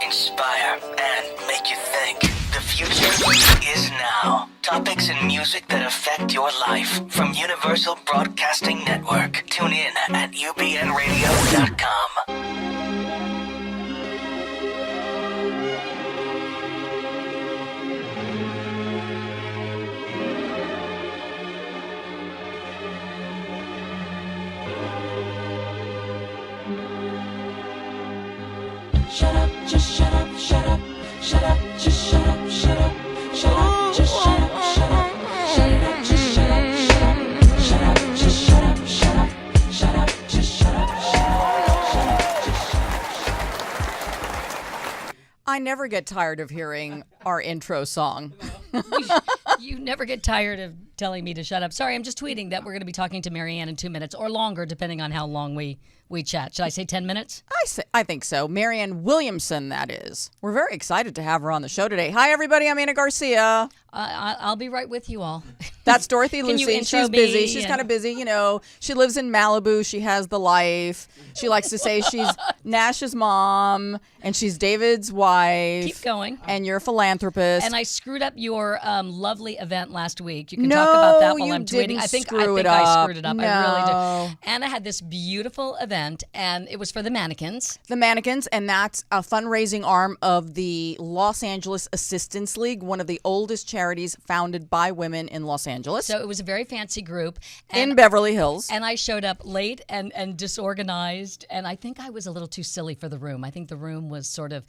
inspire, and make you think. The future is now. Topics and music that affect your life from Universal Broadcasting Network. Tune in at ubnradio.com. Shut up, just shut up, shut up, shut up, just shut up, shut up, shut up, just shut up, shut up, shut up, just shut up, shut up, shut up, just shut up, shut up, shut up, just shut up, shut up, shut up, just shut up. I never get tired of hearing our intro song. You never get tired of telling me to shut up. Sorry, I'm just tweeting that we're going to be talking to Marianne in 2 minutes or longer, depending on how long we chat. Should I say 10 minutes? I think so. Marianne Williamson, that is. We're very excited to have her on the show today. Hi, everybody. I'm Anna Garcia. I'll be right with you all. That's Dorothy Can you Lucy. intro She's me? busy. She's kind of busy. You know, she lives in Malibu. She has the life. She likes to say she's Nash's mom and she's David's wife. Keep going. And you're a philanthropist. And I screwed up your lovely event last week. You can talk about that while you I'm tweeting. didn't I think screw it I up. screwed it up. No. I really did. And I had this beautiful event, and it was for the mannequins. The Mannequins, and that's a fundraising arm of the Los Angeles Assistance League, one of the oldest charities founded by women in Los Angeles. So it was a very fancy group. In Beverly Hills. And I showed up late and disorganized, and I think I was a little too silly for the room. I think the room was sort of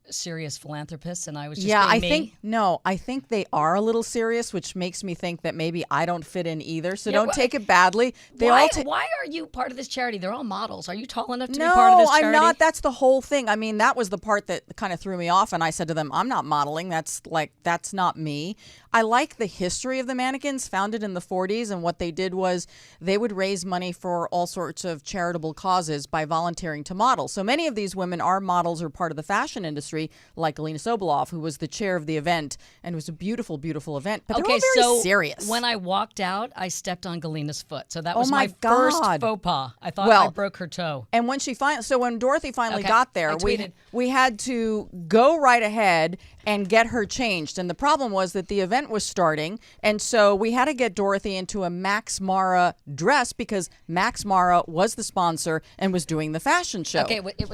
serious philanthropists, and I was just being me. I think they are a little serious, which makes me think that maybe I don't fit in either. So don't take it badly. Why are you part of this charity? They're all models. Are you tall enough to be part of this charity? No, I'm not. That's the whole thing. I mean, that was the part that kind of threw me off, and I said to them, I'm not modeling. That's not me. I like the history of the Mannequins, founded in the 40s, and what they did was they would raise money for all sorts of charitable causes by volunteering to model. So many of these women are models or part of the fashion industry, like Alina Sobolov, who was the chair of the event, and it was a beautiful, beautiful event. But they're all very serious. When I walked out, I stepped on Galina's foot. So that Oh was my first God. faux pas. I thought I broke her toe. And when when Dorothy finally got there, I tweeted. we had to go right ahead and get her changed. And the problem was that the event was starting, and so we had to get Dorothy into a Max Mara dress because Max Mara was the sponsor and was doing the fashion show. Okay, it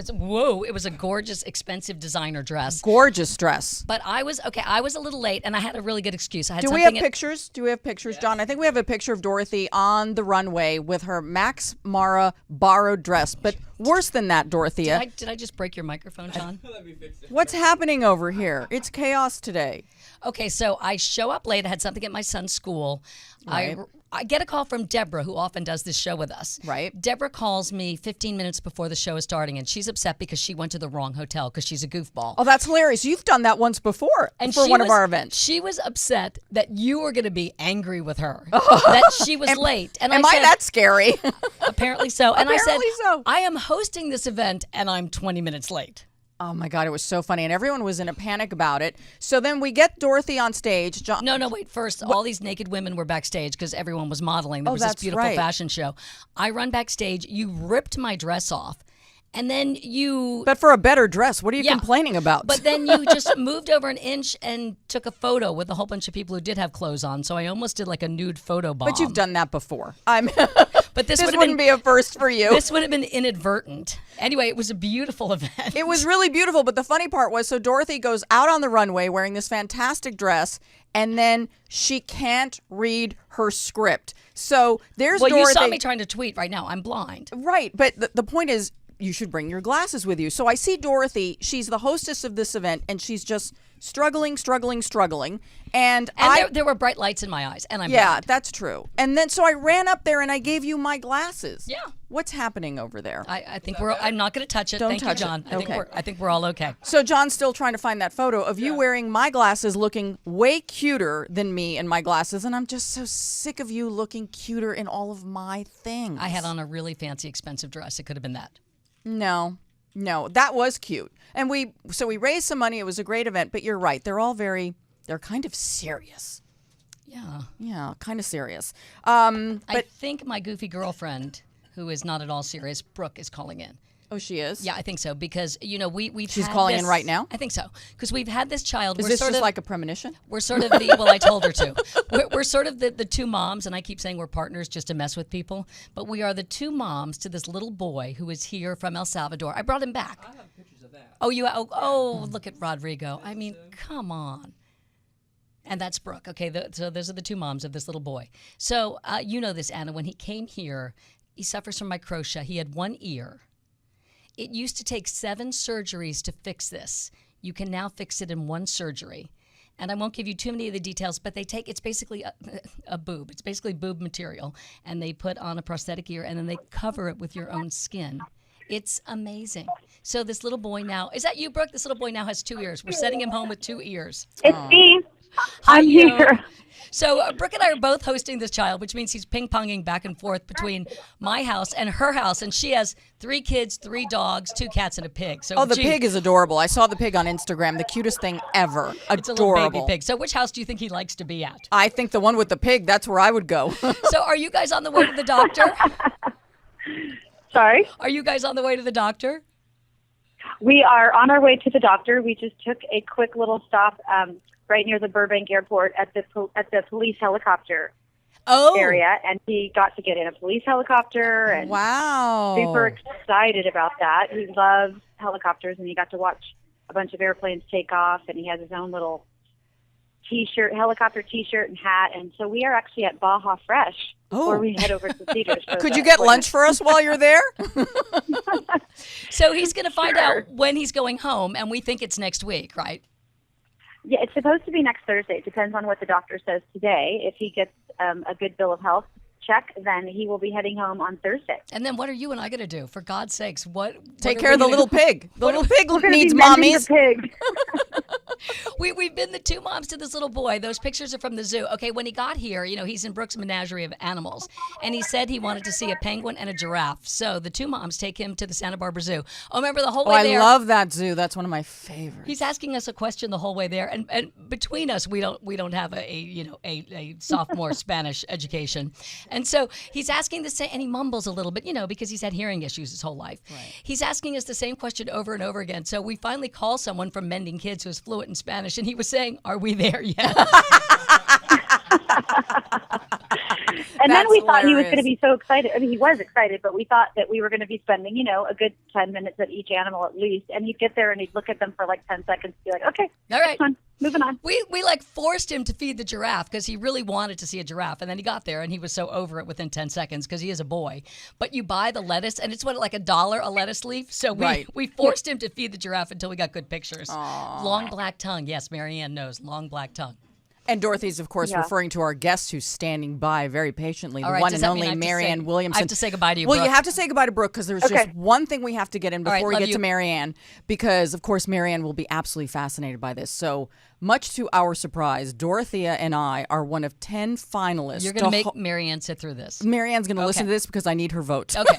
was a gorgeous, expensive designer dress. Gorgeous dress. But I was a little late, and I had a really good excuse. Do we have pictures? Do we have pictures, John? I think we have a picture of Dorothy on the runway with her Max Mara borrowed dress. But worse than that, Dorothea. Did I just break your microphone, John? What's happening over here? It's chaos today. Okay, so I show up late. I had something at my son's school. Right. I get a call from Deborah, who often does this show with us. Right. Deborah calls me 15 minutes before the show is starting, and she's upset because she went to the wrong hotel because she's a goofball. Oh, that's hilarious. You've done that once before for one of our events. She was upset that you were going to be angry with her, that she was late. And Am I I said, that scary? Apparently so. And Apparently I said, so. I am hosting this event, and I'm 20 minutes late. Oh, my God. It was so funny. And everyone was in a panic about it. So then we get Dorothy on stage. John. No, wait. First, all these naked women were backstage because everyone was modeling. There was this that's beautiful right. fashion show. I run backstage. You ripped my dress off. And then you... But for a better dress, what are you complaining about? But then you just moved over an inch and took a photo with a whole bunch of people who did have clothes on. So I almost did like a nude photo bomb. But you've done that before. But this wouldn't be a first for you. This would have been inadvertent. Anyway, it was a beautiful event. It was really beautiful. But the funny part was, so Dorothy goes out on the runway wearing this fantastic dress, and then she can't read her script. So there's Dorothy. Well, you saw me trying to tweet right now. I'm blind. Right. But the point is, you should bring your glasses with you. So I see Dorothy. She's the hostess of this event, and she's just struggling. And there were bright lights in my eyes, and I'm yeah, blind. that's true. And then so I ran up there and I gave you my glasses. Yeah. What's happening over there? I think I'm not going to touch it. Don't Thank touch you, John. it. Okay. I think we're all okay. So John's still trying to find that photo of you wearing my glasses, looking way cuter than me in my glasses, and I'm just so sick of you looking cuter in all of my things. I had on a really fancy, expensive dress. It could have been that. No, that was cute. And we raised some money. It was a great event, but you're right. They're kind of serious. Yeah, kind of serious. But I think my goofy girlfriend, who is not at all serious, Brooke, is calling in. Oh, she is? Yeah, I think so because we've She's had calling this, in right now? I think so because we've had this child. Is we're this sort just of, like a premonition? We're sort of the well, I told her to. We're sort of the two moms, and I keep saying we're partners just to mess with people. But we are the two moms to this little boy who is here from El Salvador. I brought him back. I have pictures of that. Oh, oh, look at Rodrigo. I mean, come on. And that's Brooke. Okay, so those are the two moms of this little boy. So you know this, Anna. When he came here, he suffers from microtia. He had one ear. It used to take 7 surgeries to fix this. You can now fix it in 1 surgery. And I won't give you too many of the details, but it's basically a boob. It's basically boob material. And they put on a prosthetic ear, and then they cover it with your own skin. It's amazing. So this little boy now, is that you, Brooke? This little boy now has 2 ears. We're sending him home with 2 ears. It's me. Hi, I'm you. here. So Brooke and I are both hosting this child, which means he's ping-ponging back and forth between my house and her house. And she has 3 kids, 3 dogs, 2 cats, and a pig. So The pig is adorable. I saw the pig on Instagram. The cutest thing ever. It's a little baby pig. So which house do you think he likes to be at? I think the one with the pig, that's where I would go. So are you guys on the way to the doctor? Sorry? Are you guys on the way to the doctor? We are on our way to the doctor. We just took a quick little stop right near the Burbank Airport at the police helicopter area, and he got to get in a police helicopter. And wow. super excited about that. He loves helicopters, and he got to watch a bunch of airplanes take off, and he has his own little T-shirt, helicopter T-shirt and hat. And so we are actually at Baja Fresh, where we head over to Cedars. Could you get lunch for us while you're there? So he's going to find out when he's going home, and we think it's next week, right? Yeah, it's supposed to be next Thursday. It depends on what the doctor says today. If he gets a good bill of health check, then he will be heading home on Thursday. And then what are you and I going to do? For God's sakes, Take care of the little pig. The little pig needs mommies. Pig. We've been the 2 moms to this little boy. Those pictures are from the zoo. Okay, when he got here, he's in Brooke's menagerie of animals, and he said he wanted to see a penguin and a giraffe. So the 2 moms take him to the Santa Barbara Zoo. Oh, remember the whole way there? I love that zoo. That's one of my favorites. He's asking us a question the whole way there, and between us, we don't have a sophomore Spanish education, and so he's asking the same, and he mumbles a little bit, because he's had hearing issues his whole life. Right. He's asking us the same question over and over again. So we finally call someone from Mending Kids who's fluent in Spanish, and he was saying, "Are we there yet?" And then we thought he was going to be so excited. I mean, he was excited, but we thought that we were going to be spending, a good 10 minutes at each animal at least. And he'd get there and he'd look at them for like 10 seconds and be like, okay, all right, moving on. We forced him to feed the giraffe because he really wanted to see a giraffe. And then he got there and he was so over it within 10 seconds because he is a boy. But you buy the lettuce and it's like $1 a lettuce leaf. So we forced him to feed the giraffe until we got good pictures. Aww. Long black tongue. Yes, Marianne knows. Long black tongue. And Dorothy's, of course, referring to our guest who's standing by very patiently, the one and only Marianne Williamson. I have to say goodbye to you, Well, Brooke. you have to say goodbye to Brooke because there's just one thing we have to get in before we get to Marianne because, of course, Marianne will be absolutely fascinated by this. So, much to our surprise, Dorothea and I are one of 10 finalists. You're going to make Marianne sit through this. Marianne's going to listen to this because I need her vote. Okay.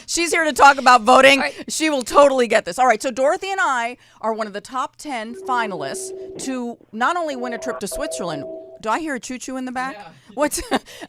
She's here to talk about voting. Right. She will totally get this. All right, so Dorothy and I are one of the top 10 finalists to not only win a trip to Switzerland. Do I hear a choo-choo in the back? Yeah. What's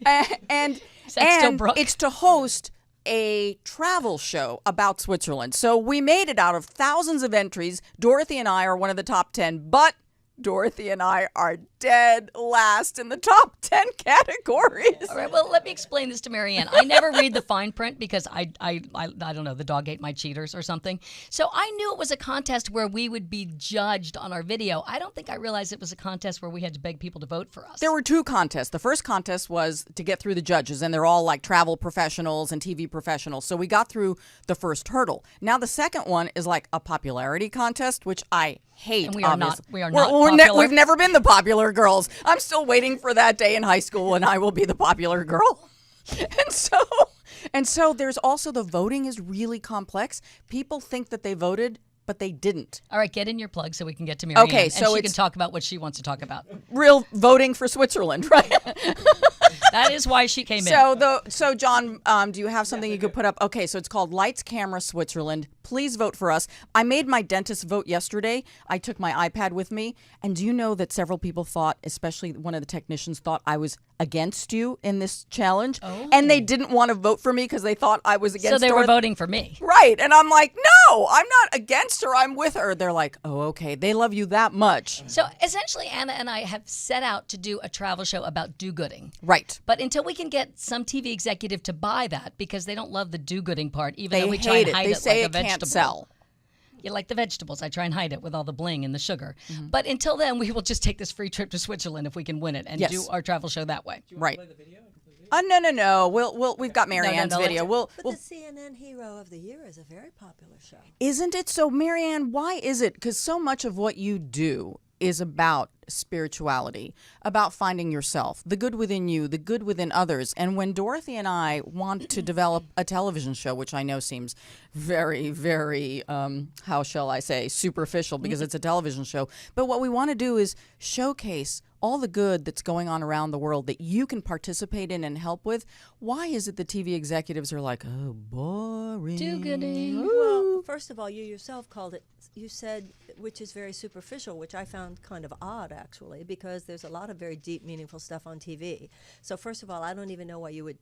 and it's to host a travel show about Switzerland. So we made it out of thousands of entries. Dorothy and I are one of the top 10, but Dorothy and I are dead last in the top 10 categories. All right, well, let me explain this to Marianne. I never read the fine print because I don't know, the dog ate my cheaters or something. So I knew it was a contest where we would be judged on our video. I don't think I realized it was a contest where we had to beg people to vote for us. There were 2 contests. The first contest was to get through the judges, and they're all like travel professionals and TV professionals. So we got through the first hurdle. Now the second one is like a popularity contest, which I hate. And we are not popular. We've never been the popular girls. I'm still waiting for that day in high school when I will be the popular girl. And so there's also the voting is really complex. People think that they voted, but they didn't. All right, get in your plug so we can get to Marianne. Okay, so and she can talk about what she wants to talk about. Real voting for Switzerland, right? That is why she came in. So John, do you have something you could put up? Okay, so it's called Lights, Camera, Switzerland. Please vote for us. I made my dentist vote yesterday. I took my iPad with me. And do you know that several people thought, especially one of the technicians, thought I was against you in this challenge? Oh. And they didn't want to vote for me because they thought I was against her. So they were voting for me. Right. And I'm like, no, I'm not against her. I'm with her. They're like, oh, okay. They love you that much. So essentially, Anna and I have set out to do a travel show about do-gooding. Right. But until we can get some TV executive to buy that, because they don't love the do-gooding part, even They though we try hate and it. hide They it say like a it vegetable. can't sell. You like the vegetables. I try and hide it with all the bling and the sugar. Mm-hmm. But until then, we will just take this free trip to Switzerland if we can win it and Yes. do our travel show that way. Right. No. We've got Marianne's no, video. let's- But the CNN Hero of the Year is a very popular show. Isn't it? So, Marianne, why is it? Because so much of what you do is about spirituality, about finding yourself, the good within you, the good within others. And when Dorothy and I want to develop a television show, which I know seems very, very, how shall I say, superficial because it's a television show. But what we want to do is showcase all the good that's going on around the world that you can participate in and help with. Why is it the TV executives are like, oh, boring? Do-gooding. Well, first of all, you yourself called it, you said, which is very superficial, which I found kind of odd, actually, because there's a lot of very deep, meaningful stuff on TV. So first of all, I don't even know why you would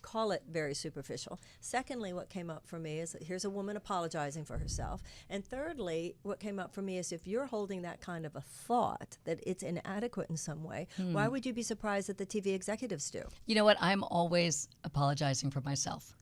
call it very superficial. Secondly, what came up for me is that here's a woman apologizing for herself. And thirdly, what came up for me is if you're holding that kind of a thought that it's inadequate in some way, why would you be surprised that the TV executives do? You know what? I'm always apologizing for myself.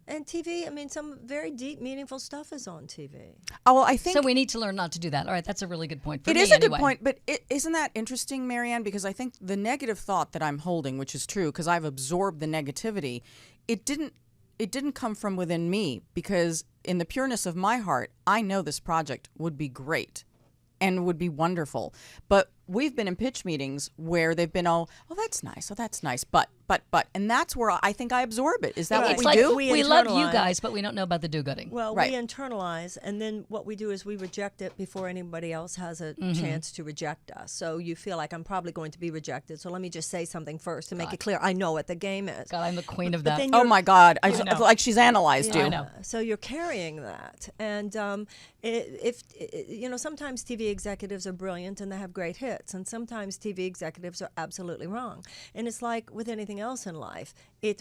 And TV, I mean, some very deep, meaningful stuff is on TV. Oh, well, I think So we need to learn not to do that. All right, that's a really good point. For it me, is a anyway. good point, but isn't that interesting, Marianne? Because I think the negative thought that I'm holding, which is true, because I've absorbed the negativity, it didn't come from within me. Because in the pureness of my heart, I know this project would be great and would be wonderful. But we've been in pitch meetings where they've been oh that's nice, but, and that's where I think I absorb it. Is that what It's we like do? we love you internalize. guys, but we don't know about the do-gooding. Well, Right. we internalize, and then what we do is we reject it before anybody else has a chance to reject us. So you feel like I'm probably going to be rejected, so let me just say something first to make it clear I know what the game is. God, I'm the queen of But that. then Oh you're- my God! know. Like she's analyzed you. I know. So you're carrying that, and if you know, sometimes TV executives are brilliant and they have great hits, and sometimes TV executives are absolutely wrong. And it's like with anything else in life,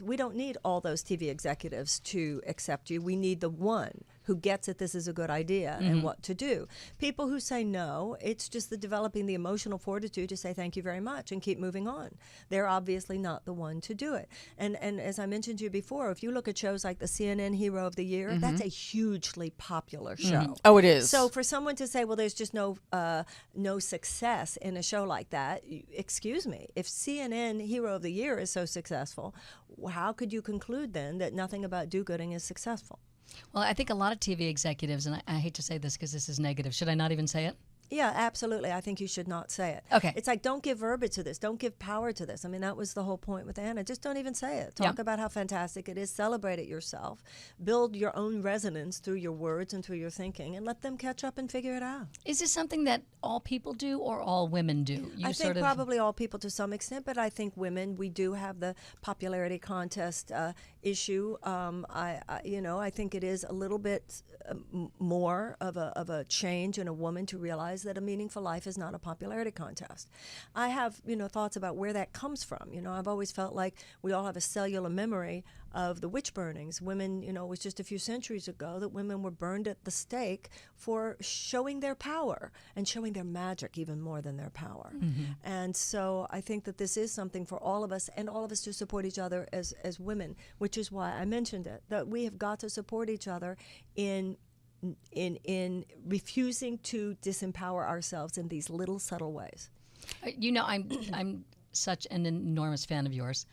we don't need all those TV executives to accept you. We need the one who gets it, this is a good idea, and what to do. People who say no, it's just developing the emotional fortitude to say thank you very much and keep moving on. They're obviously not the one to do it. And as I mentioned to you before, if you look at shows like the CNN Hero of the Year, that's a hugely popular show. Oh, it is. So for someone to say, well, there's just no success in a show like that, excuse me, if CNN Hero of the Year is so successful, how could you conclude then that nothing about do-gooding is successful? Well, I think a lot of TV executives, and I hate to say this because this is negative. Should I not even say it? Yeah, absolutely. I think you should not say it. Okay. It's like, don't give verbiage to this. Don't give power to this. I mean, that was the whole point with Anna. Just don't even say it. Talk Yeah. about how fantastic it is. Celebrate it yourself. Build your own resonance through your words and through your thinking, and let them catch up and figure it out. Is this something that all people do or all women do? I think probably all people to some extent, but I think women, we do have the popularity contest issue. I think it is a little bit more of a change in a woman to realize that a meaningful life is not a popularity contest. I have, thoughts about where that comes from. I've always felt like we all have a cellular memory of the witch burnings. Women, it was just a few centuries ago that women were burned at the stake for showing their power and showing their magic even more than their power. And so I think that this is something for all of us, and all of us to support each other as women, which is why I mentioned it, that we have got to support each other in refusing to disempower ourselves in these little subtle ways. I'm such an enormous fan of yours.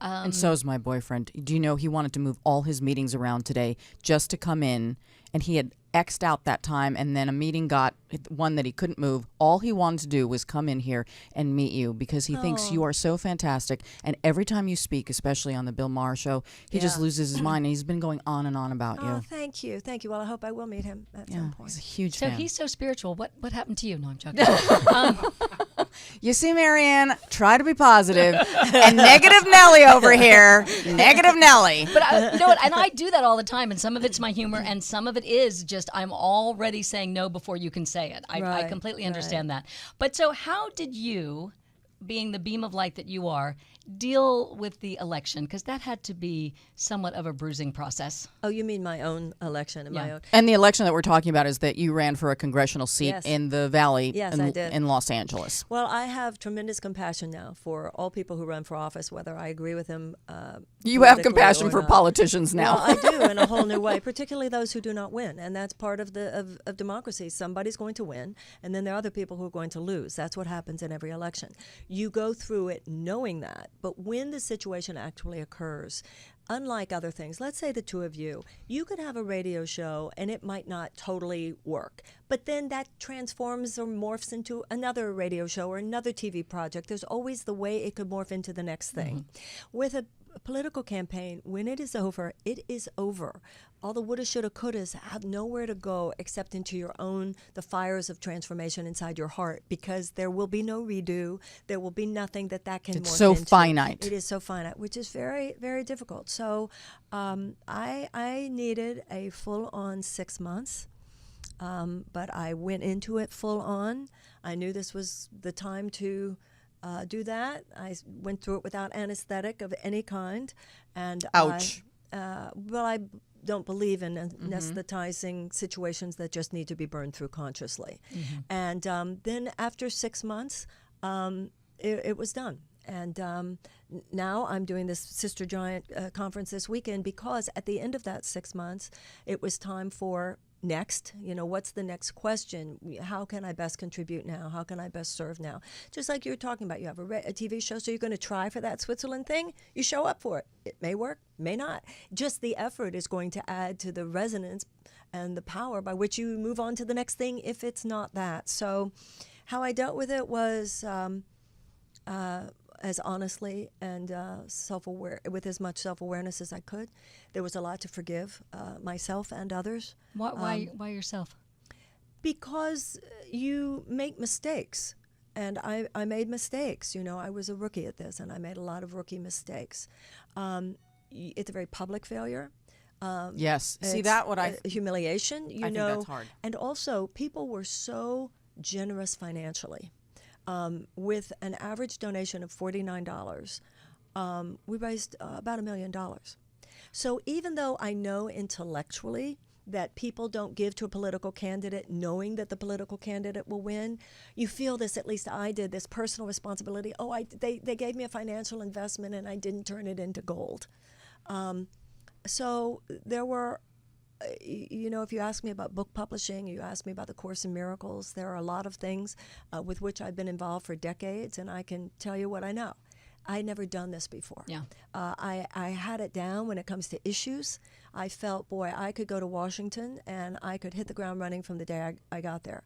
And so's my boyfriend. Do you know he wanted to move all his meetings around today just to come in, and he had X'd out that time, and then a meeting got one that he couldn't move. All he wanted to do was come in here and meet you because he thinks you are so fantastic. And every time you speak, especially on the Bill Maher show, he just loses his mind, and he's been going on and on about Oh, you. thank you. Well, I hope I will meet him at some point. He's a huge So fan. he's so spiritual. What happened to you? No, I'm joking. You see, Marianne, try to be positive. And negative Nelly over here. Negative Nelly. But you know what? And I do that all the time. And some of it's my humor, and some of it is just I'm already saying no before you can say it. I Right, completely understand that. But so, how did you, being the beam of light that you are, deal with the election? Because that had to be somewhat of a bruising process. Oh, you mean my own election and my own? And the election that we're talking about is that you ran for a congressional seat Yes. in the Valley Yes, in, I did. in Los Angeles. Well, I have tremendous compassion now for all people who run for office, whether I agree with them. You have politically compassion or for not. politicians now. Well, I do in a whole new way, particularly those who do not win, and that's part of of democracy. Somebody's going to win, and then there are other people who are going to lose. That's what happens in every election. You go through it knowing that, but when the situation actually occurs, unlike other things, let's say the two of you could have a radio show and it might not totally work, but then that transforms or morphs into another radio show or another TV project. There's always the way it could morph into the next thing. With a political campaign, when it is over, it is over. All the woulda, shoulda, couldas have nowhere to go except into your own, the fires of transformation inside your heart, because there will be no redo. There will be nothing that can It's morph so into. finite. It is so finite, which is very, very difficult. So I needed a full-on 6 months. But I went into it full on. I knew this was the time to do that. I went through it without anesthetic of any kind. And Ouch. I don't believe in anesthetizing situations that just need to be burned through consciously. And then after 6 months, it was done. And now I'm doing this Sister Giant conference this weekend because at the end of that 6 months, it was time for next. What's the next question? How can I best contribute now? How can I best serve now? Just like you were talking about, you have a TV show, so you're going to try for that Switzerland thing. You show up for it. It may work, may not. Just the effort is going to add to the resonance and the power by which you move on to the next thing if it's not that. So how I dealt with it was as honestly and self-aware, with as much self-awareness as I could. There was a lot to forgive myself and others. Why yourself? Because you make mistakes. And I made mistakes. I was a rookie at this, and I made a lot of rookie mistakes. It's a very public failure. Yes. See, It's that what I humiliation. I think that's hard. And also, people were so generous financially. With an average donation of $49, we raised about $1 million. So even though I know intellectually that people don't give to a political candidate knowing that the political candidate will win, you feel this, at least I did, this personal responsibility. Oh, they gave me a financial investment and I didn't turn it into gold. So there were, if you ask me about book publishing, you ask me about the Course in Miracles, there are a lot of things with which I've been involved for decades, and I can tell you what I know. I had never done this before. Yeah. I had it down when it comes to issues. I felt, boy, I could go to Washington and I could hit the ground running from the day I got there.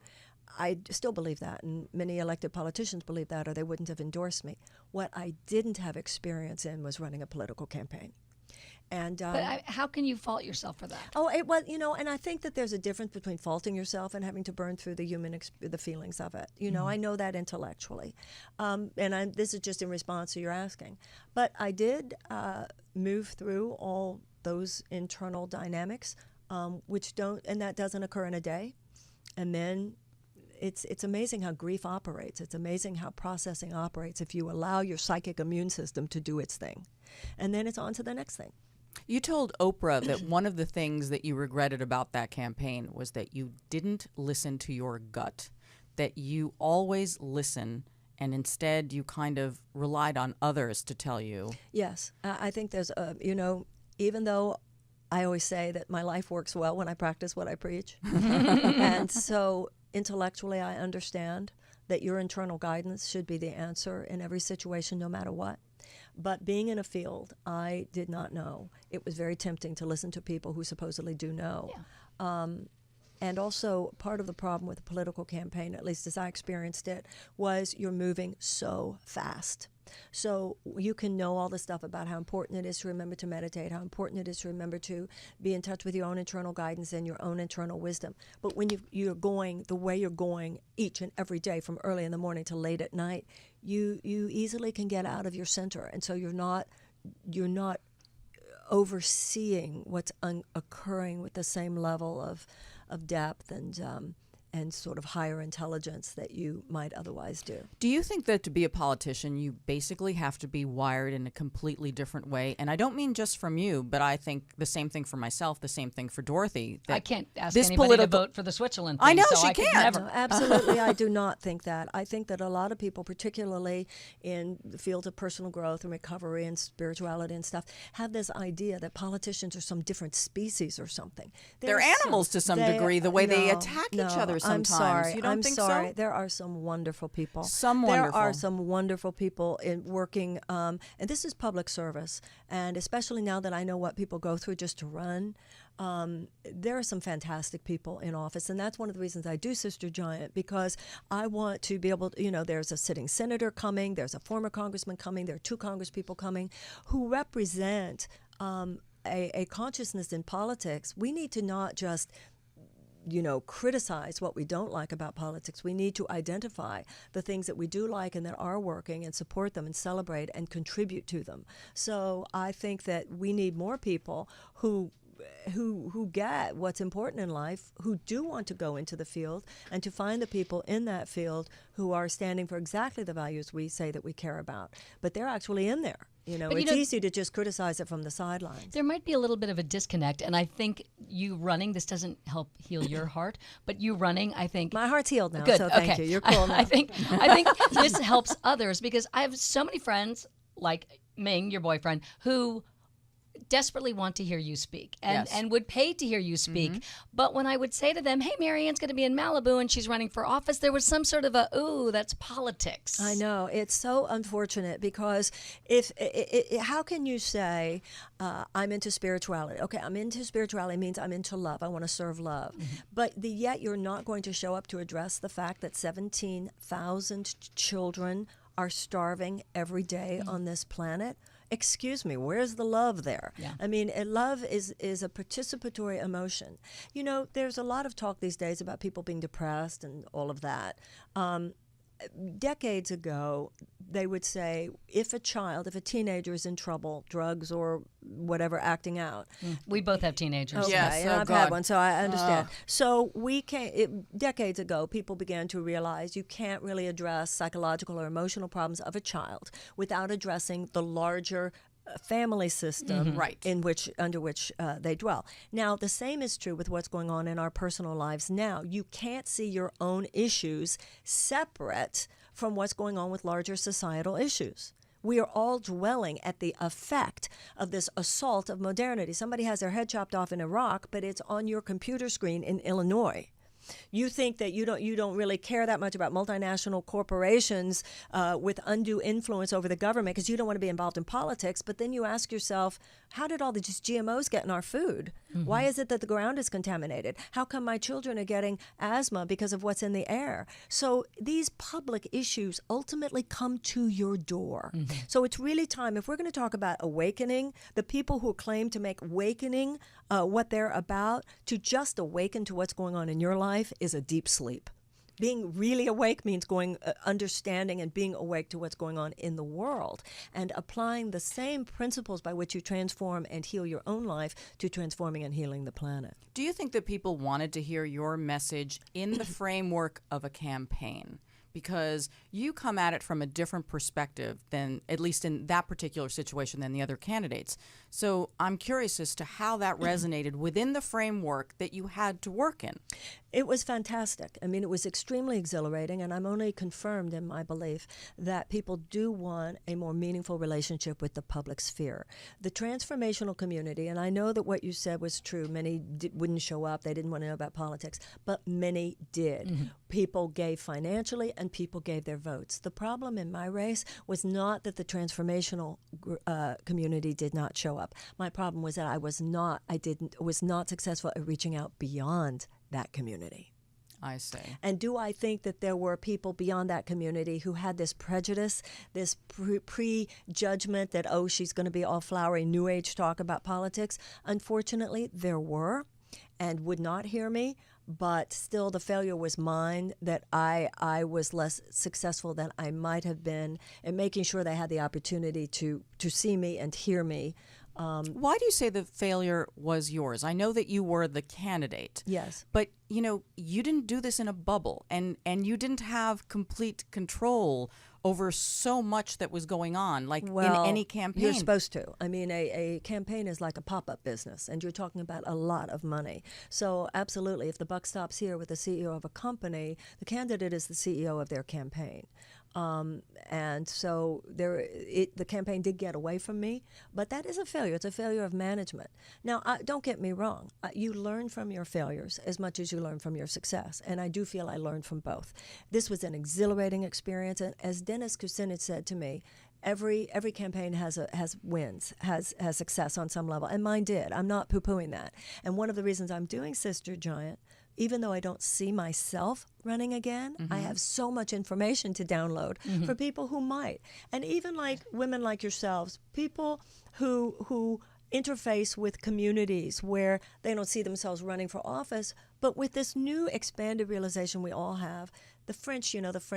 I still believe that, and many elected politicians believe that, or they wouldn't have endorsed me. What I didn't have experience in was running a political campaign. And But how can you fault yourself for that? oh, it was, and I think that there's a difference between faulting yourself and having to burn through the feelings of it. I know that intellectually, and this is just in response to your asking. But I did move through all those internal dynamics, and that doesn't occur in a day. And then it's amazing how grief operates. It's amazing how processing operates if you allow your psychic immune system to do its thing, and then it's on to the next thing. You told Oprah that one of the things that you regretted about that campaign was that you didn't listen to your gut, that you always listen, and instead you kind of relied on others to tell you. Yes, I think there's, even though I always say that my life works well when I practice what I preach, and so intellectually I understand that your internal guidance should be the answer in every situation, no matter what. But being in a field I did not know, it was very tempting to listen to people who supposedly do know. Yeah. And also, part of the problem with a political campaign, at least as I experienced it, was you're moving so fast. So you can know all the stuff about how important it is to remember to meditate, how important it is to remember to be in touch with your own internal guidance and your own internal wisdom. But when you're going the way you're going each and every day from early in the morning to late at night, you easily can get out of your center. And so you're not overseeing what's occurring with the same level of depth and sort of higher intelligence that you might otherwise do. Do you think that to be a politician, you basically have to be wired in a completely different way? And I don't mean just from you, but I think the same thing for myself, the same thing for Dorothy. I can't ask this anybody to vote for the Switzerland thing. I know, so she I could can't. never. No, absolutely, I do not think that. I think that a lot of people, particularly in the fields of personal growth and recovery and spirituality and stuff, have this idea that politicians are some different species or something. They're animals to some degree, the way they attack each other sometimes. I'm sorry. You don't think sorry. so? There are some wonderful people. There are some wonderful people in working, and this is public service, and especially now that I know what people go through just to run, there are some fantastic people in office, and that's one of the reasons I do Sister Giant, because I want to be able to, there's a sitting senator coming, there's a former congressman coming, there are 2 congresspeople coming who represent a consciousness in politics. We need to not just criticize what we don't like about politics. We need to identify the things that we do like and that are working and support them and celebrate and contribute to them. So I think that we need more people who get what's important in life, who do want to go into the field, and to find the people in that field who are standing for exactly the values we say that we care about. But they're actually in there. It's easy to just criticize it from the sidelines. There might be a little bit of a disconnect, and I think you running, this doesn't help heal your heart, but you running, I think... My heart's healed now, good, so thank you. You're cool now. I think this helps others, because I have so many friends, like Ming, your boyfriend, who desperately want to hear you speak and would pay to hear you speak. Mm-hmm. But when I would say to them, hey, Marianne's going to be in Malibu and she's running for office, there was some sort of ooh, that's politics. I know. It's so unfortunate, because how can you say, I'm into spirituality? Okay, I'm into spirituality means I'm into love. I want to serve love. Mm-hmm. But yet you're not going to show up to address the fact that 17,000 children are starving every day on this planet. Excuse me, where's the love there? Yeah. I mean, love is a participatory emotion. There's a lot of talk these days about people being depressed and all of that. Decades ago, they would say, if a teenager is in trouble, drugs or whatever, acting out. We both have teenagers. Okay, Yes, and oh I've God. had one, so I understand. So decades ago, people began to realize you can't really address psychological or emotional problems of a child without addressing the larger family system Right. under which they dwell. Now, the same is true with what's going on in our personal lives now. You can't see your own issues separate from what's going on with larger societal issues. We are all dwelling at the effect of this assault of modernity. Somebody has their head chopped off in Iraq, but it's on your computer screen in Illinois. You think that you don't really care that much about multinational corporations with undue influence over the government because you don't want to be involved in politics. But then you ask yourself, how did all these GMOs get in our food? Mm-hmm. Why is it that the ground is contaminated? How come my children are getting asthma because of what's in the air? So these public issues ultimately come to your door. Mm-hmm. So it's really time, if we're going to talk about awakening, the people who claim to make awakening what they're about, to just awaken to what's going on in your life is a deep sleep. Being really awake means understanding and being awake to what's going on in the world and applying the same principles by which you transform and heal your own life to transforming and healing the planet. Do you think that people wanted to hear your message in the framework of a campaign? Because you come at it from a different perspective than, at least in that particular situation, than the other candidates. So I'm curious as to how that resonated within the framework that you had to work in. It was fantastic. I mean, it was extremely exhilarating, and I'm only confirmed in my belief that people do want a more meaningful relationship with the public sphere. The transformational community, and I know that what you said was true, many wouldn't show up, they didn't want to know about politics, but many did. Mm-hmm. People gave financially, and people gave their votes. The problem in my race was not that the transformational community did not show up. My problem was that I was not successful at reaching out beyond that community. I see. And do I think that there were people beyond that community who had this prejudice, this prejudgment that, oh, she's going to be all flowery New Age talk about politics? Unfortunately, there were, and would not hear me. But still, the failure was mine, that I was less successful than I might have been in making sure they had the opportunity to see me and hear me. Why do you say the failure was yours? I know that you were the candidate. Yes. But, you know, you didn't do this in a bubble, and you didn't have complete control over so much that was going on, like in any campaign. You're supposed to. I mean, a campaign is like a pop-up business, and you're talking about a lot of money. So absolutely, if the buck stops here with the CEO of a company, the candidate is the CEO of their campaign. And so the campaign did get away from me, but that is a failure. It's a failure of management. Now, don't get me wrong. You learn from your failures as much as you learn from your success, and I do feel I learned from both. This was an exhilarating experience, and as Dennis Kucinich said to me, every campaign has wins, has success on some level, and mine did. I'm not poo-pooing that. And one of the reasons I'm doing Sister Giant, even though I don't see myself running again, I have so much information to download for people who might. And even like women like yourselves, people who interface with communities where they don't see themselves running for office, but with this new expanded realization we all have, the French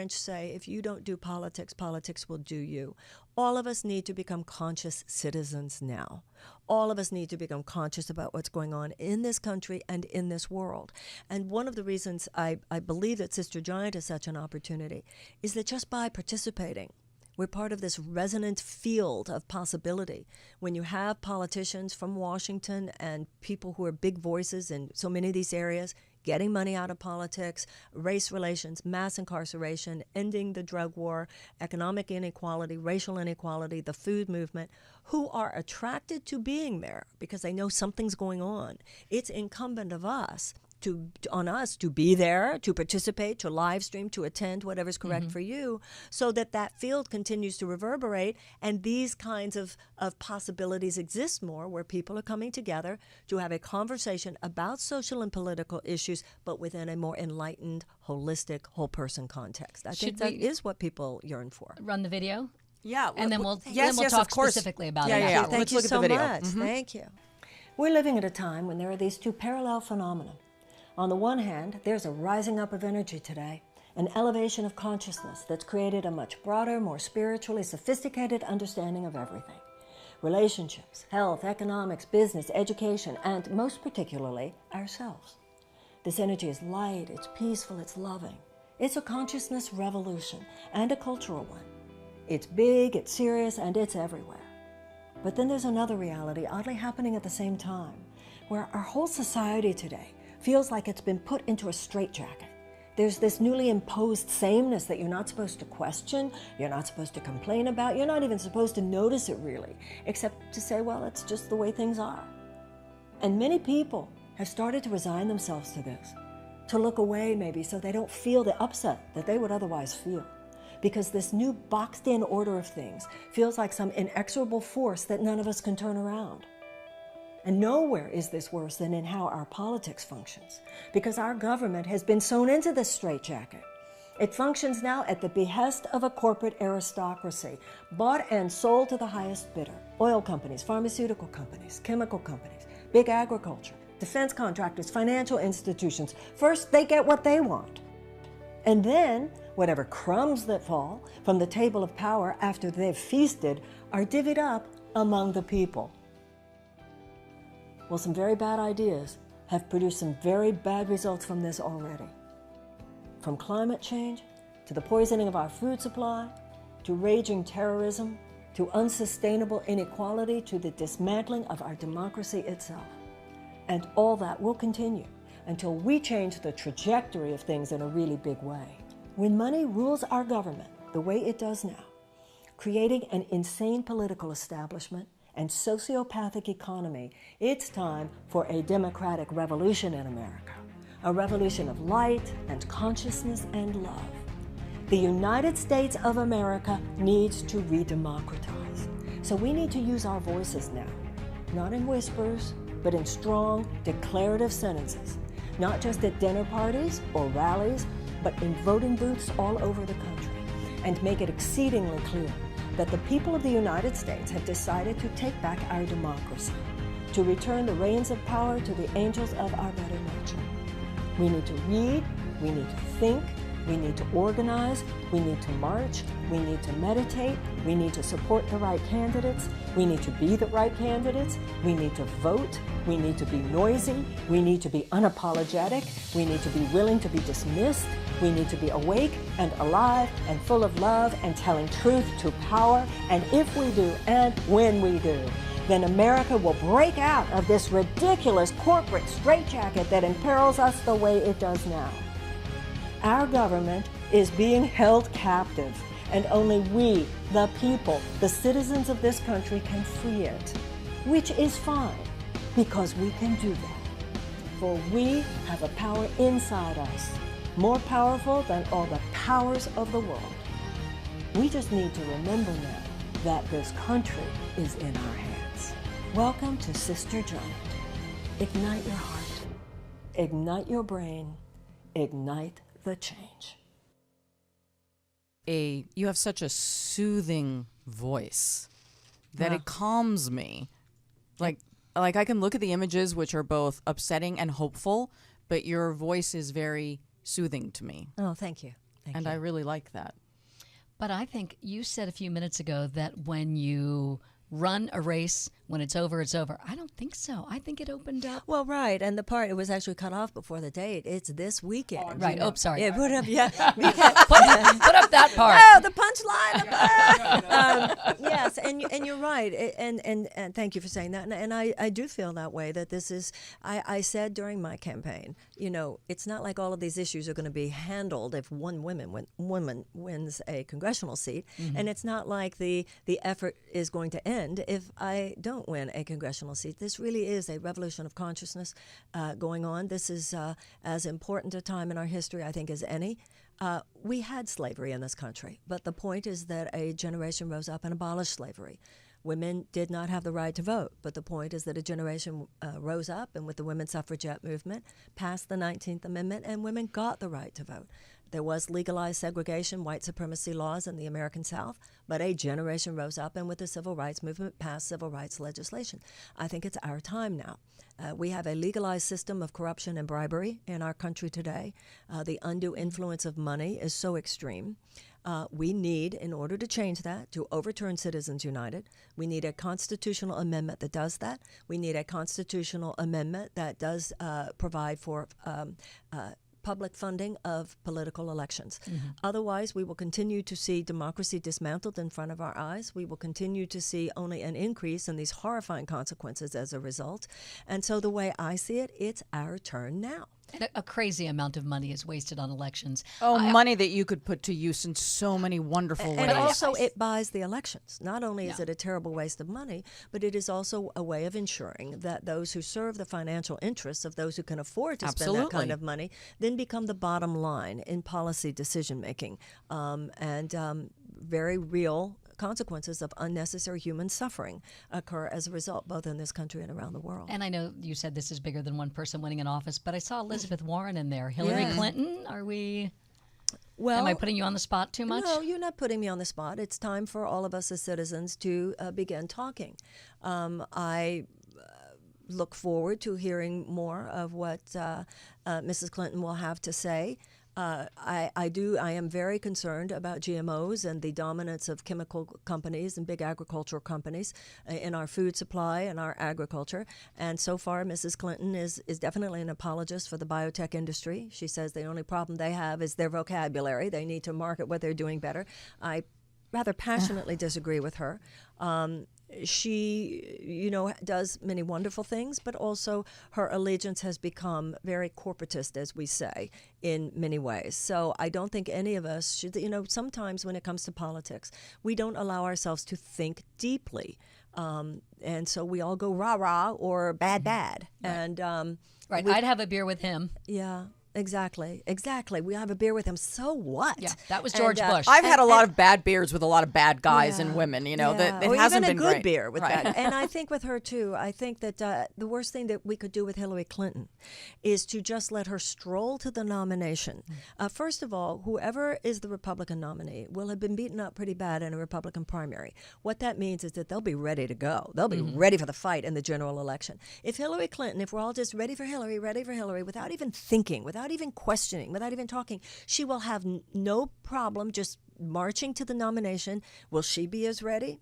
say, if you don't do politics, politics will do you. All of us need to become conscious citizens now. All of us need to become conscious about what's going on in this country and in this world. And one of the reasons I believe that Sister Giant is such an opportunity is that just by participating, we're part of this resonant field of possibility. When you have politicians from Washington and people who are big voices in so many of these areas, getting money out of politics, race relations, mass incarceration, ending the drug war, economic inequality, racial inequality, the food movement, who are attracted to being there because they know something's going on. It's incumbent on us to be there, to participate, to live stream, to attend, whatever's correct for you, so that field continues to reverberate, and these kinds of possibilities exist more, where people are coming together to have a conversation about social and political issues, but within a more enlightened, holistic, whole-person context. I think that is what people yearn for. Run the video? Yeah. And then we'll yes, talk of course. specifically about Yeah, it. yeah, afterwards. Thank Let's you look at so the video. much. Thank you. We're living at a time when there are these two parallel phenomena. On the one hand, there's a rising up of energy today, an elevation of consciousness that's created a much broader, more spiritually sophisticated understanding of everything. Relationships, health, economics, business, education, and most particularly, ourselves. This energy is light, it's peaceful, it's loving. It's a consciousness revolution and a cultural one. It's big, it's serious, and it's everywhere. But then there's another reality oddly happening at the same time, where our whole society today feels like it's been put into a straitjacket. There's this newly imposed sameness that you're not supposed to question, you're not supposed to complain about, you're not even supposed to notice it really, except to say, well, it's just the way things are. And many people have started to resign themselves to this, to look away maybe so they don't feel the upset that they would otherwise feel. Because this new boxed-in order of things feels like some inexorable force that none of us can turn around. And nowhere is this worse than in how our politics functions, because our government has been sewn into this straitjacket. It functions now at the behest of a corporate aristocracy, bought and sold to the highest bidder. Oil companies, pharmaceutical companies, chemical companies, big agriculture, defense contractors, financial institutions. First, they get what they want. And then, whatever crumbs that fall from the table of power after they've feasted are divvied up among the people. Well, some very bad ideas have produced some very bad results from this already. From climate change, to the poisoning of our food supply, to raging terrorism, to unsustainable inequality, to the dismantling of our democracy itself. And all that will continue until we change the trajectory of things in a really big way. When money rules our government the way it does now, creating an insane political establishment and sociopathic economy, it's time for a democratic revolution in America. A revolution of light and consciousness and love. The United States of America needs to re-democratize. So we need to use our voices now, not in whispers, but in strong, declarative sentences not just at dinner parties or rallies, but in voting booths all over the country, and make it exceedingly clear that the people of the United States have decided to take back our democracy, to return the reins of power to the angels of our better nature. We need to read, we need to think, we need to organize, we need to march, we need to meditate, we need to support the right candidates, we need to be the right candidates, we need to vote, we need to be noisy, we need to be unapologetic, we need to be willing to be dismissed, we need to be awake and alive and full of love and telling truth to power. And if we do, and when we do, then America will break out of this ridiculous corporate straitjacket that imperils us the way it does now. Our government is being held captive, and only we, the people, the citizens of this country, can free it, which is fine, because we can do that. For we have a power inside us, more powerful than all the powers of the world. We just need to remember now that this country is in our hands. Welcome to Sister Giant. Ignite your heart, ignite your brain, ignite the change. You have such a soothing voice that it calms me. Like I can look at the images, which are both upsetting and hopeful, but your voice is very soothing to me. Oh, thank you. Thank you. I really like that. But I think you said a few minutes ago that when you run a race, when it's over, it's over. I don't think so. I think it opened up. Well, right, and the part, it was actually cut off before the date. It's this weekend. Right. Oh, sorry. Yeah, put up, yeah. Put up that part. Oh, the punchline. Yes, and you're right, and thank you for saying that. And I do feel that way. That this is, I said during my campaign, you know, it's not like all of these issues are going to be handled if one woman wins a congressional seat, and it's not like the effort is going to end if I don't win a congressional seat. This really is a revolution of consciousness going on. This is as important a time in our history, I think, as any. We had slavery in this country, but the point is that a generation rose up and abolished slavery. Women did not have the right to vote, but the point is that a generation rose up and with the women's suffragette movement passed the 19th Amendment, and women got the right to vote. There was legalized segregation, white supremacy laws in the American South, but a generation rose up and with the civil rights movement passed civil rights legislation. I think it's our time now. We have a legalized system of corruption and bribery in our country today. The undue influence of money is so extreme. We need, in order to change that, to overturn Citizens United, we need a constitutional amendment that does that. We need a constitutional amendment that does provide for public funding of political elections. Otherwise, we will continue to see democracy dismantled in front of our eyes. We will continue to see only an increase in these horrifying consequences as a result. And so the way I see it, it's our turn now. And a crazy amount of money is wasted on elections. Oh, money that you could put to use in so many wonderful ways. And also it buys the elections. Not only is it a terrible waste of money, but it is also a way of ensuring that those who serve the financial interests of those who can afford to spend that kind of money then become the bottom line in policy decision making. Very real consequences of unnecessary human suffering occur as a result, both in this country and around the world. And I know you said this is bigger than one person winning an office, but I saw Elizabeth Warren in there. Hillary Clinton, are we... Well, am I putting you on the spot too much? No, you're not putting me on the spot. It's time for all of us as citizens to begin talking. I look forward to hearing more of what Mrs. Clinton will have to say. I am very concerned about GMOs and the dominance of chemical companies and big agricultural companies in our food supply and our agriculture. And so far, Mrs. Clinton is definitely an apologist for the biotech industry. She says the only problem they have is their vocabulary. They need to market what they're doing better. I rather passionately disagree with her. She, does many wonderful things, but also her allegiance has become very corporatist, as we say, in many ways. So I don't think any of us should, sometimes when it comes to politics, we don't allow ourselves to think deeply. And so we all go rah-rah or bad. Right. And right. I'd have a beer with him. Yeah. Exactly. We have a beer with him. So what? Yeah, that was George Bush. I've had a lot of bad beers with a lot of bad guys and women. You know, yeah. that it or hasn't even been a good great. beer with Right. that. And I think with her too. I think that the worst thing that we could do with Hillary Clinton is to just let her stroll to the nomination. First of all, whoever is the Republican nominee will have been beaten up pretty bad in a Republican primary. What that means is that they'll be ready to go. They'll be ready for the fight in the general election. If Hillary Clinton, if we're all just ready for Hillary, without even thinking, without even questioning, without even talking, she will have no problem just marching to the nomination. Will she be as ready?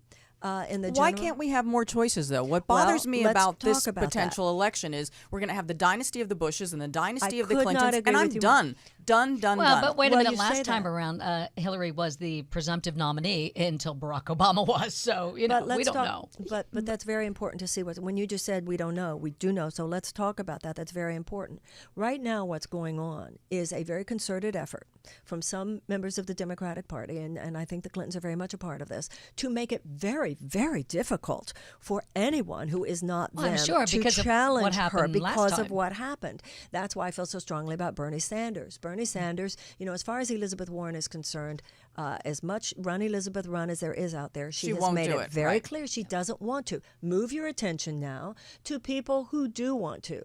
In the Why general? can't we have more choices, though? What bothers me let's about this talk about potential election is we're going to have the dynasty of the Bushes and the dynasty of the could not Clintons, agree and I'm with you done. Done. Well, but wait a Well, minute. you say Last time that. around, Hillary was the presumptive nominee until Barack Obama was. So, you know, But let's we don't talk, know. But that's very important to see when you just said we don't know, we do know. So let's talk about that. That's very important. Right now, what's going on is a very concerted effort from some members of the Democratic Party, and I think the Clintons are very much a part of this, to make it very, very difficult for anyone who is not Well, I'm them sure, to because of what challenge her happened last because of time. what happened. That's why I feel so strongly about Bernie Sanders. Bernie Sanders, you know, as far as Elizabeth Warren is concerned, as much run Elizabeth run as there is out there, she has won't made do it it, very right. clear she doesn't want to. Move your attention now to people who do want to.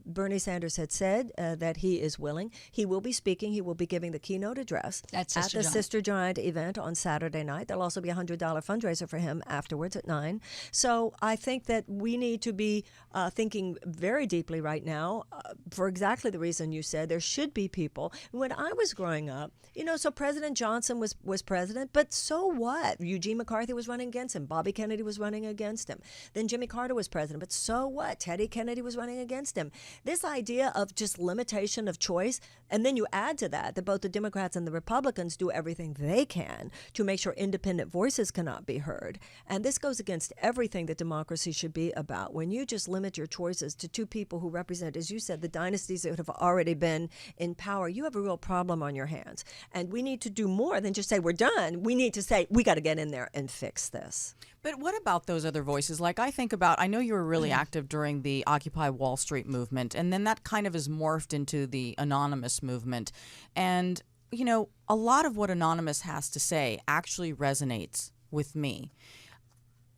Bernie Sanders had said that he is willing. He will be speaking. He will be giving the keynote address At Sister the Giant. Sister Giant event on Saturday night. There'll also be a $100 fundraiser for him afterwards at 9. So I think that we need to be thinking very deeply right now for exactly the reason you said. There should be people. When I was growing up, you know, so President Johnson was president, but so what? Eugene McCarthy was running against him. Bobby Kennedy was running against him. Then Jimmy Carter was president, but so what? Teddy Kennedy was running against him. This idea of just limitation of choice, and then you add to that both the Democrats and the Republicans do everything they can to make sure independent voices cannot be heard. And this goes against everything that democracy should be about. When you just limit your choices to two people who represent, as you said, the dynasties that have already been in power, you have a real problem on your hands. And we need to do more than just say we're done. We need to say we got to get in there and fix this. But what about those other voices? Like I think about, I know you were really active during the Occupy Wall Street movement, and then that kind of has morphed into the Anonymous movement. And, you know, a lot of what Anonymous has to say actually resonates with me.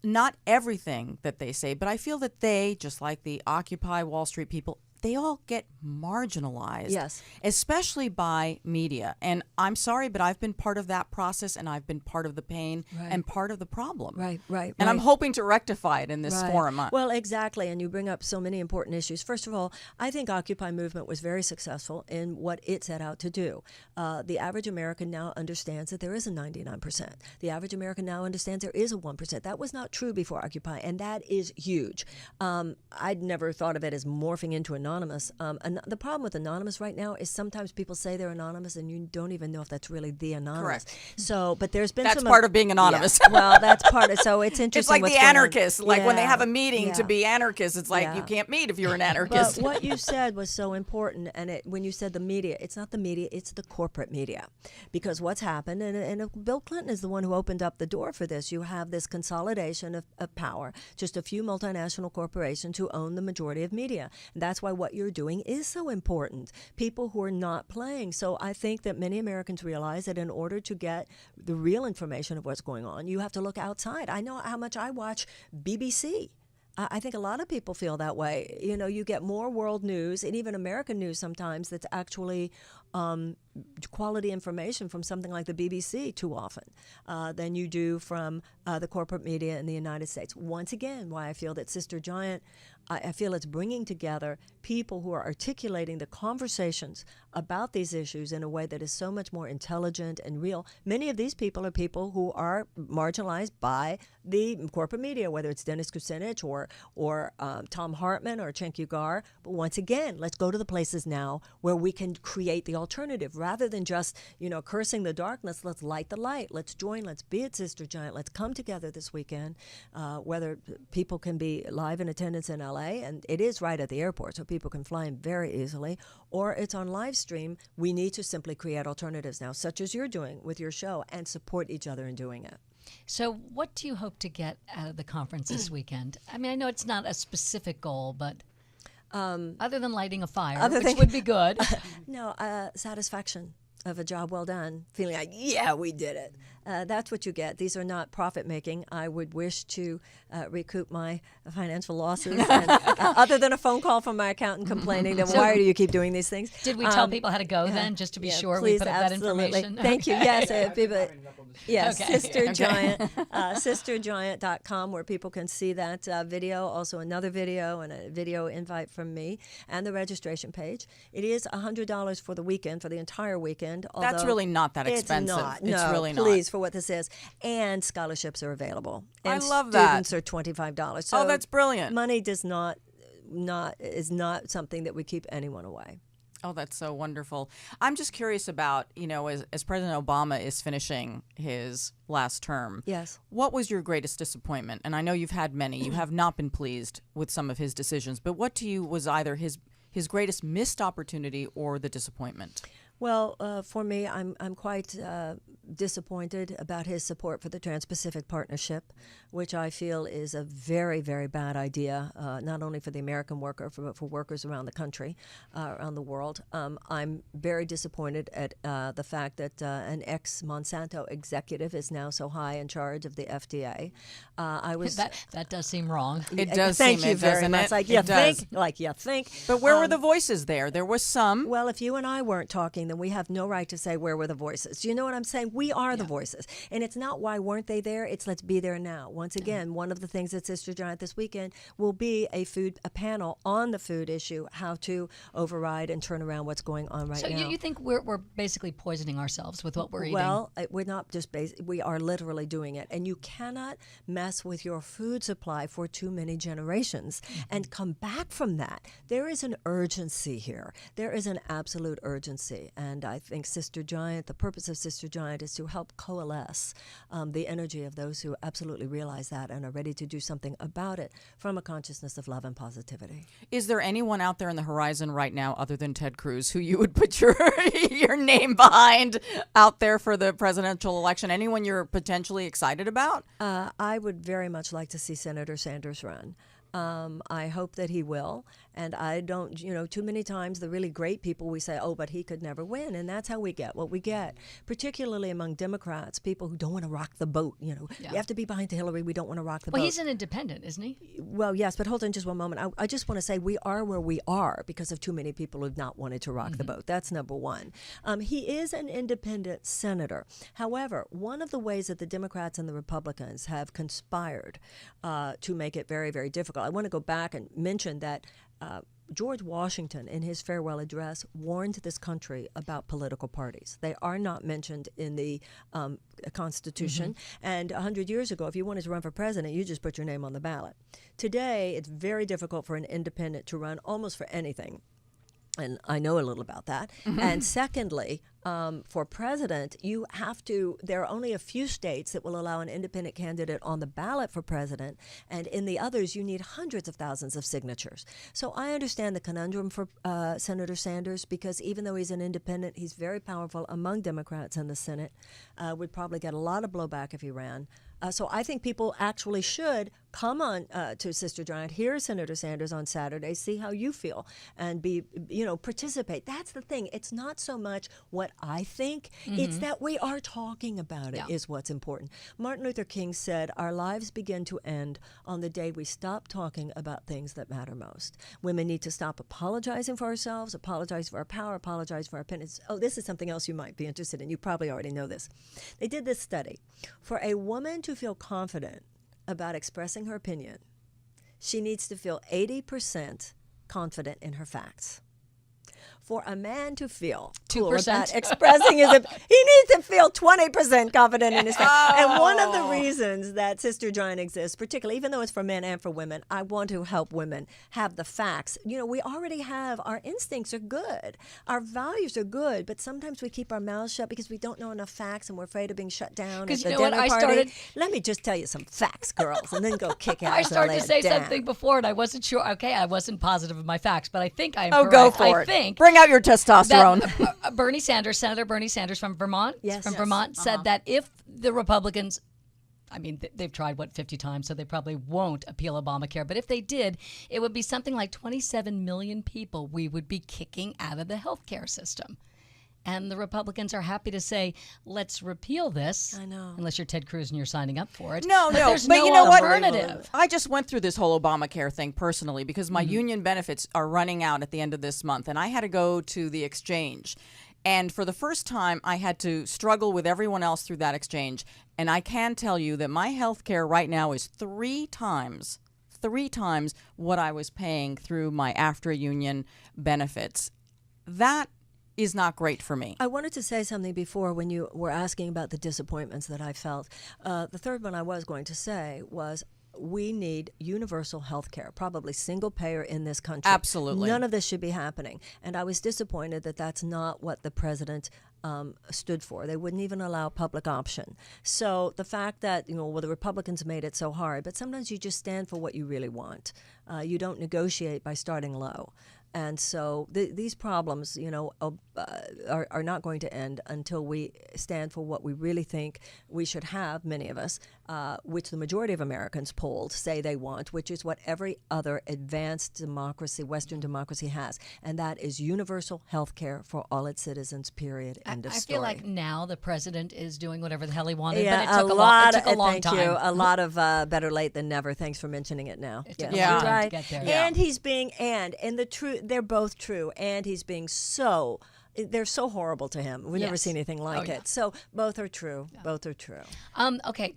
Not everything that they say, but I feel that they, just like the Occupy Wall Street people, they all get marginalized, Yes. especially by media. And I'm sorry, but I've been part of that process, and I've been part of the pain and part of the problem. Right. And I'm hoping to rectify it in this forum. Well, exactly. And you bring up so many important issues. First of all, I think Occupy movement was very successful in what it set out to do. The average American now understands that there is a 99%. The average American now understands there is a 1%. That was not true before Occupy, and that is huge. I'd never thought of it as morphing into Anonymous. The problem with Anonymous right now is sometimes people say they're anonymous, and you don't even know if that's really the anonymous. Correct. So, but there's been That's some part of being anonymous. Yeah. Well, that's part of. So it's interesting. It's like what's the going on. anarchists. Like when they have a Yeah. meeting to be anarchists, it's like you can't meet if you're an anarchist. But what you said was so important, and when you said the media, it's not the media, it's the corporate media. Because what's happened, and Bill Clinton is the one who opened up the door for this, you have this consolidation of power, just a few multinational corporations who own the majority of media. And that's why what you're doing is so important. People who are not playing. So I think that many Americans realize that in order to get the real information of what's going on, you have to look outside. I know how much I watch BBC. I think a lot of people feel that way. You know, you get more world news and even American news sometimes that's actually quality information from something like the BBC too often than you do from the corporate media in the United States. Once again, why I feel that Sister Giant, I feel it's bringing together people who are articulating the conversations about these issues in a way that is so much more intelligent and real. Many of these people are people who are marginalized by the corporate media, whether it's Dennis Kucinich or Tom Hartman or Cenk Uygur. But once again, let's go to the places now where we can create the alternative rather than just, cursing the darkness. Let's light the light. Let's join. Let's be at Sister Giant. Let's come together this weekend, whether people can be live in attendance in LA, and it is right at the airport, so people can fly in very easily, or it's on live stream. We need to simply create alternatives now, such as you're doing with your show, and support each other in doing it. So what do you hope to get out of the conference this weekend? I mean, I know it's not a specific goal, but... Other than lighting a fire, Other which than- would be good. No, satisfaction of a job well done, feeling like, yeah, we did it. That's what you get. These are not profit making. I would wish to recoup my financial losses. And, other than a phone call from my accountant complaining that why do you keep doing these things? Did we tell people how to go then, just to be sure we please, put up that absolutely. information? Thank you. Yes, people, yes, Okay. Sister Giant, sistergiant.com, where people can see that video, also another video and a video invite from me, and the registration page. It is $100 for the weekend, for the entire weekend. That's although really not that expensive. It's not. It's No, really not. please, for what this is. And scholarships are available. I And love that. students are $25. Oh, So that's brilliant. money is not something that we keep anyone away. Oh, that's so wonderful. I'm just curious about, as President Obama is finishing his last term. Yes. What was your greatest disappointment? And I know you've had many. You have not been pleased with some of his decisions, but what to you was either his greatest missed opportunity or the disappointment? Well, for me, I'm quite disappointed about his support for the Trans-Pacific Partnership, which I feel is a very, very bad idea, not only for the American worker, but for workers around the country, around the world. I'm very disappointed at the fact that an ex-Monsanto executive is now so high in charge of the FDA. I was That does seem wrong. It does Thank seem you it, very doesn't much. it? Like It you does. think. But where were the voices there? There was some. Well, if you and I weren't talking, then we have no right to say where were the voices. Do you know what I'm saying? We are the voices. And it's not why weren't they there, it's let's be there now. Once again, one of the things at Sister Giant this weekend will be a panel on the food issue, how to override and turn around what's going on right So now. you think we're basically poisoning ourselves with what we're eating? Well, we're not just we are literally doing it. And you cannot mess with your food supply for too many generations and come back from that. There is an urgency here. There is an absolute urgency. And I think Sister Giant, the purpose of Sister Giant is to help coalesce the energy of those who absolutely realize that and are ready to do something about it from a consciousness of love and positivity. Is there anyone out there in the horizon right now other than Ted Cruz who you would put your name behind out there for the presidential election? Anyone you're potentially excited about? I would very much like to see Senator Sanders run. I hope that he will. And I don't, too many times the really great people, we say, oh, but he could never win. And that's how we get what we get, particularly among Democrats, people who don't want to rock the boat. You have to be behind Hillary. We don't want to rock the boat. Well, he's an independent, isn't he? Well, yes, but hold on just one moment. I just want to say we are where we are because of too many people who've not wanted to rock the boat. That's number one. He is an independent senator. However, one of the ways that the Democrats and the Republicans have conspired to make it very, very difficult, I want to go back and mention that George Washington, in his farewell address, warned this country about political parties. They are not mentioned in the Constitution. And 100 years ago, if you wanted to run for president, you just put your name on the ballot. Today, it's very difficult for an independent to run almost for anything. And I know a little about that. And secondly, for president, there are only a few states that will allow an independent candidate on the ballot for president. And in the others, you need hundreds of thousands of signatures. So I understand the conundrum for Senator Sanders, because even though he's an independent, he's very powerful among Democrats in the Senate, would probably get a lot of blowback if he ran. So I think people actually should come on to Sister Giant, hear Senator Sanders on Saturday, see how you feel, and participate. That's the thing. It's not so much what I think. It's that we are talking about it is what's important. Martin Luther King said, our lives begin to end on the day we stop talking about things that matter most. Women need to stop apologizing for ourselves, apologize for our power, apologize for our opinions. Oh, this is something else you might be interested in. You probably already know this. They did this study. For a woman to feel confident about expressing her opinion, she needs to feel 80% confident in her facts. For a man to feel cool 2%. about expressing his opinion, he needs to feel 20% confident in his facts. And one of the reasons that Sister Giant exists, particularly, even though it's for men and for women, I want to help women have the facts. We already have, our instincts are good. Our values are good, but sometimes we keep our mouths shut because we don't know enough facts and we're afraid of being shut down at the you know what? dinner I party. started- Let me just tell you some facts, girls, and then go kick ass. I started and to lay say it down. something before, and I wasn't sure. Okay, I wasn't positive of my facts, but I think I'm Oh, correct. go for I it. think Bring out your testosterone. that Senator Bernie Sanders from Vermont, Yes. from Yes. Vermont, said that if the Republicans I mean, they've tried, 50 times, so they probably won't appeal Obamacare. But if they did, it would be something like 27 million people we would be kicking out of the healthcare system. And the Republicans are happy to say, let's repeal this. I know. Unless you're Ted Cruz and you're signing up for it. No, but no. there's But no you know what? alternative. I just went through this whole Obamacare thing personally because my union benefits are running out at the end of this month. And I had to go to the exchange. And for the first time, I had to struggle with everyone else through that exchange. And I can tell you that my health care right now is three times what I was paying through my AFTRA union benefits. That is not great for me. I wanted to say something before when you were asking about the disappointments that I felt. The third one I was going to say was we need universal health care, probably single payer in this country. Absolutely. None of this should be happening. And I was disappointed that that's not what the president stood for. They wouldn't even allow public option. So the fact that, the Republicans made it so hard, but sometimes you just stand for what you really want. You don't negotiate by starting low. And so these problems, are not going to end until we stand for what we really think we should have, many of us, which the majority of Americans polled say they want, which is what every other advanced democracy, Western democracy has. And that is universal health care for all its citizens, period, end of story. I feel like now the president is doing whatever the hell he wanted, Yeah, but it took a long thank time. you. A lot of better late than never. Thanks for mentioning it now. It took a Yeah. long time to Right. get there. And he's being, and the truth, they're both true. And he's being they're so horrible to him. We've never Yes. seen anything like yeah. it. So both are true. Both are true. Okay,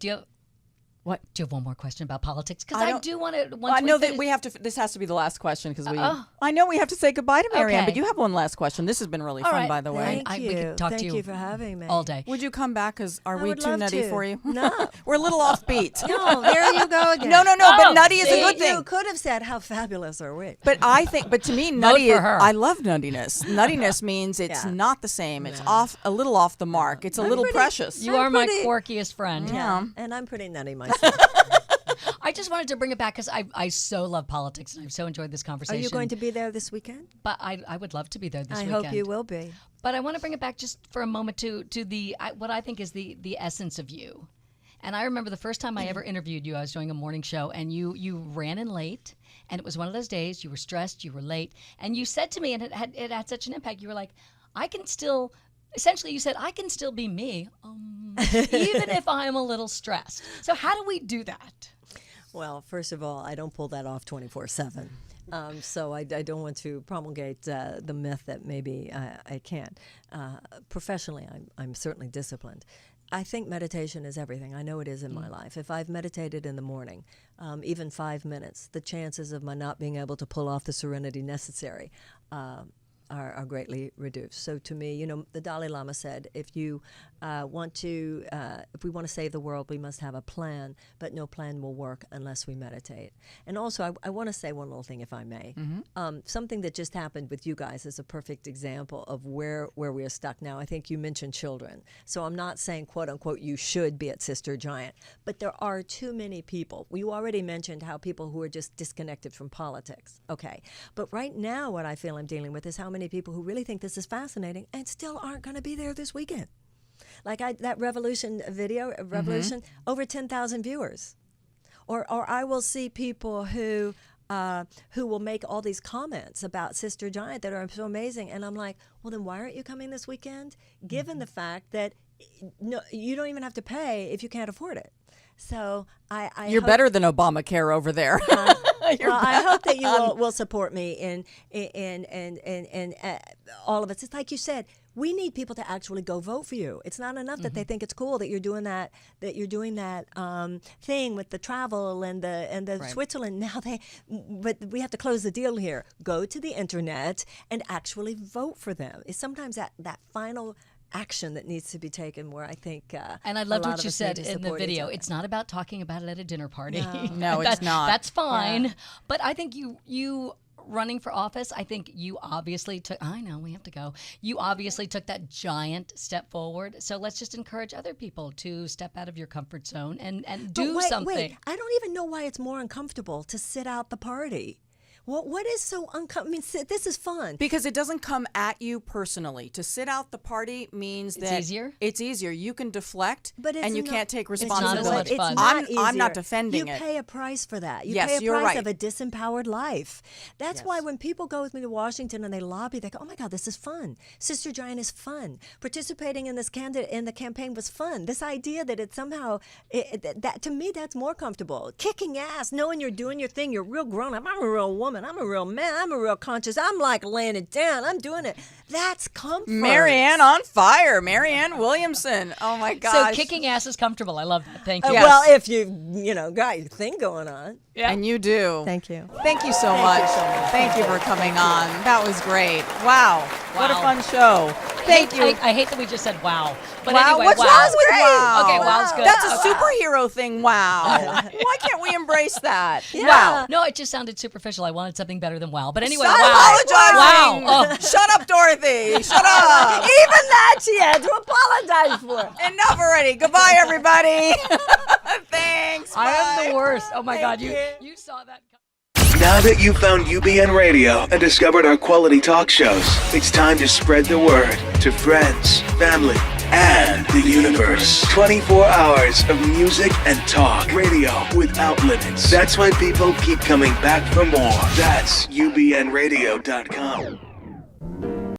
What? do you have one more question about politics? Because I I don't- do want to. I know that we have to. This has to be the last question because I know we have to say goodbye to Marianne, Okay. but you have one last question. This has been really fun, right. by the way. Thank we you. could talk to Thank you you for having me. all day. Would you come back? Because are I we would too love nutty to. for you? No. We're a little offbeat. No, there you go again. No, but Oh, nutty is a see? good thing. You could have said, how fabulous are we? But to me, nutty for is, her. I love nuttiness. Nuttiness means it's Yeah. not the same. It's a little off the mark. It's a little pretty- precious. You are my pretty- quirkiest friend. Yeah. And I'm pretty nutty myself. I just wanted to bring it back because I so love politics and I've so enjoyed this Are conversation. you going to be there this weekend? But I would love to be there this I weekend. hope you will be. But I want to bring it back just for a moment to what I think is the essence of you. And I remember the first time I ever interviewed you, I was doing a morning show, and you ran in late, and it was one of those days you were stressed, you were late, and you said to me, and it had such an impact. You were like, I can still. Essentially, you said, I can still be me, even if I'm a little stressed. So how do we do that? Well, first of all, I don't pull that off 24/7. So I don't want to promulgate the myth that maybe I can't. Professionally, I'm certainly disciplined. I think meditation is everything. I know it is in my life. If I've meditated in the morning, even 5 minutes, the chances of my not being able to pull off the serenity necessary are greatly reduced. So to me, the Dalai Lama said, if we want to save the world, we must have a plan, but no plan will work unless we meditate. And also, I want to say one little thing, if I may. Something that just happened with you guys is a perfect example of where we are stuck now. I think you mentioned children. So I'm not saying, quote unquote, you should be at Sister Giant, but there are too many people. You already mentioned how people who are just disconnected from politics. Okay. But right now, what I feel I'm dealing with is how many people who really think this is fascinating and still aren't going to be there this weekend. Like that Revolution video, over 10,000 viewers. Or I will see people who will make all these comments about Sister Giant that are so amazing. And I'm like, well, then why aren't you coming this weekend? Given the fact that you don't even have to pay if you can't afford it. So You're hope, better than Obamacare over there. well, I hope that you will support me in all of it. It's like you said, we need people to actually go vote for you. It's not enough that they think it's cool that you're doing that thing with the travel and the Right. Switzerland. But we have to close the deal here. Go to the internet and actually vote for them. It's sometimes that final action that needs to be taken where I think And I a loved lot what of you us need said to in the support each video. other. It's not about talking about it at a dinner party. No, it's not. That's fine. But I think you running for office, I think you obviously took, I know we have to go. You obviously took that giant step forward. So let's just encourage other people to step out of your comfort zone and do But something. Wait, I don't even know why it's more uncomfortable to sit out the party. What is so uncomfortable? I mean, this is fun. Because it doesn't come at you personally. To sit out the party means that easier? It's easier. You can deflect, But it's and you not- can't take not as responsibility. much It's fun. not I'm not easier. defending you it. You pay a price for that. You Yes, pay a you're price right. of a disempowered life. That's Yes. why when people go with me to Washington and they lobby, they go, "Oh my God, this is fun. Sister Giant is fun. Participating in the campaign was fun. This idea that it somehow that to me that's more comfortable. Kicking ass, knowing you're doing your thing. You're real grown up. I'm a real woman. I'm a real man. I'm a real conscious. I'm like laying it down. I'm doing it. That's comfort. Marianne on fire. Marianne Williamson. Oh my So gosh. kicking ass is comfortable. I love that. Thank you. Yes. Well, if you got your thing going on. And you do. Thank you. Thank you so much. Thank you for coming on. That was great. Wow. What a Wow. fun show. Thank you. I hate that we just said wow. But Wow, anyway, what's wow. wrong with wow? Okay, wow's good. That's a Okay. superhero thing. Wow. Why can't we embrace that? Yeah. Wow. No, it just sounded superficial. I wanted something better than wow. But anyway, Stop wow. apologizing. Wow. Oh. Shut up, Dorothy. Shut up. Even that she had to apologize for. Enough already. Goodbye, everybody. Thanks. I am Bye. the worst. Oh my God, Thank you saw that. Now that you've found UBN Radio and discovered our quality talk shows, it's time to spread the word to friends, family, and the universe. 24 hours of music and talk. Radio without limits. That's why people keep coming back for more. That's UBNradio.com.